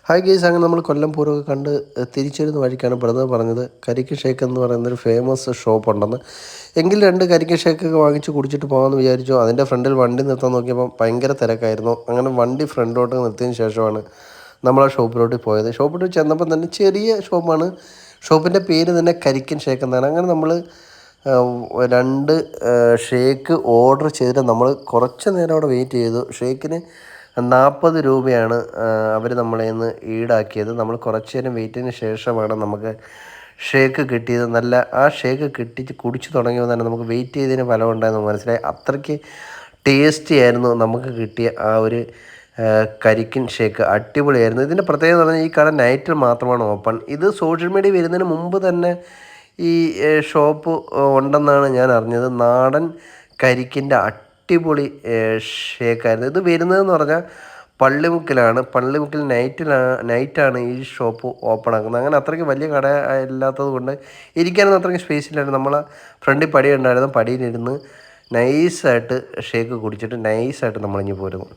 Hi guys, അങ്ങനെ നമ്മൾ കൊല്ലം പൂരമൊക്കെ കണ്ട് തിരിച്ചിരുന്ന വഴിക്കാണ് ബ്രദർ പറഞ്ഞത് കരിക്ക് ഷേക്ക് എന്ന് പറയുന്നൊരു ഫേമസ് ഷോപ്പ് ഉണ്ടെന്ന്. എങ്കിൽ 2 കരിക്ക് ഷേക്കൊക്കെ വാങ്ങിച്ച് കുടിച്ചിട്ട് പോകാമെന്ന് വിചാരിച്ചു. അതിൻ്റെ ഫ്രണ്ടിൽ വണ്ടി നിർത്താൻ നോക്കിയപ്പോൾ ഭയങ്കര തിരക്കായിരുന്നു. അങ്ങനെ വണ്ടി ഫ്രണ്ടിലോട്ട് നിർത്തിയതിന് ശേഷമാണ് നമ്മൾ ആ ഷോപ്പിലോട്ട് പോയത്. ഷോപ്പിൽ ചെന്നപ്പോൾ തന്നെ ചെറിയ ഷോപ്പാണ്. ഷോപ്പിൻ്റെ പേര് തന്നെ കരിക്കൻ ഷേക്ക് എന്നാണ്. അങ്ങനെ നമ്മൾ 2 ഷേക്ക് ഓർഡർ ചെയ്തിട്ട് നമ്മൾ കുറച്ച് നേരം അവിടെ വെയിറ്റ് ചെയ്തു. ഷേക്കിന് 40 രൂപയാണ് അവർ നമ്മളെ നിന്ന് ഈടാക്കിയത്. നമ്മൾ കുറച്ച് നേരം വെയിറ്റിന് ശേഷമാണ് നമുക്ക് ഷേക്ക് കിട്ടിയത്. നല്ല ആ ഷേക്ക് കുടിച്ച് തുടങ്ങിയപ്പോൾ തന്നെ നമുക്ക് വെയിറ്റ് ചെയ്തതിന് ഫലം ഉണ്ടായെന്ന് മനസ്സിലായി. അത്രയ്ക്ക് ടേസ്റ്റി ആയിരുന്നു നമുക്ക് കിട്ടിയ ആ ഒരു കരിക്കിൻ ഷേക്ക്. അടിപൊളിയായിരുന്നു. ഇതിൻ്റെ പ്രത്യേകത എന്ന് പറഞ്ഞാൽ ഈ കട നൈറ്റിൽ മാത്രമാണ് ഓപ്പൺ. ഇത് സോഷ്യൽ മീഡിയ വരുന്നതിന് മുമ്പ് തന്നെ ഈ ഷോപ്പ് ഉണ്ടെന്നാണ് ഞാൻ അറിഞ്ഞത്. നാടൻ കരിക്കിൻ്റെ അടിപൊളി ഷേക്കായിരുന്നു. ഇത് വരുന്നതെന്ന് പറഞ്ഞാൽ പള്ളിമുക്കിലാണ്. പള്ളിമുക്കിൽ നൈറ്റാണ് ഈ ഷോപ്പ് ഓപ്പൺ ആക്കുന്നത്. അങ്ങനെ അത്രയ്ക്ക് വലിയ കട ഇല്ലാത്തത് കൊണ്ട് ഇരിക്കാനൊന്നും അത്രയ്ക്ക് സ്പേസ് ഇല്ലായിരുന്നു. നമ്മൾ ഫ്രണ്ടിൽ പടി ഉണ്ടായിരുന്നു. പടിയിലിരുന്ന് നൈസായിട്ട് ഷേക്ക് കുടിച്ചിട്ട് നൈസായിട്ട് നമ്മളിങ്ങ് പോരുന്നു.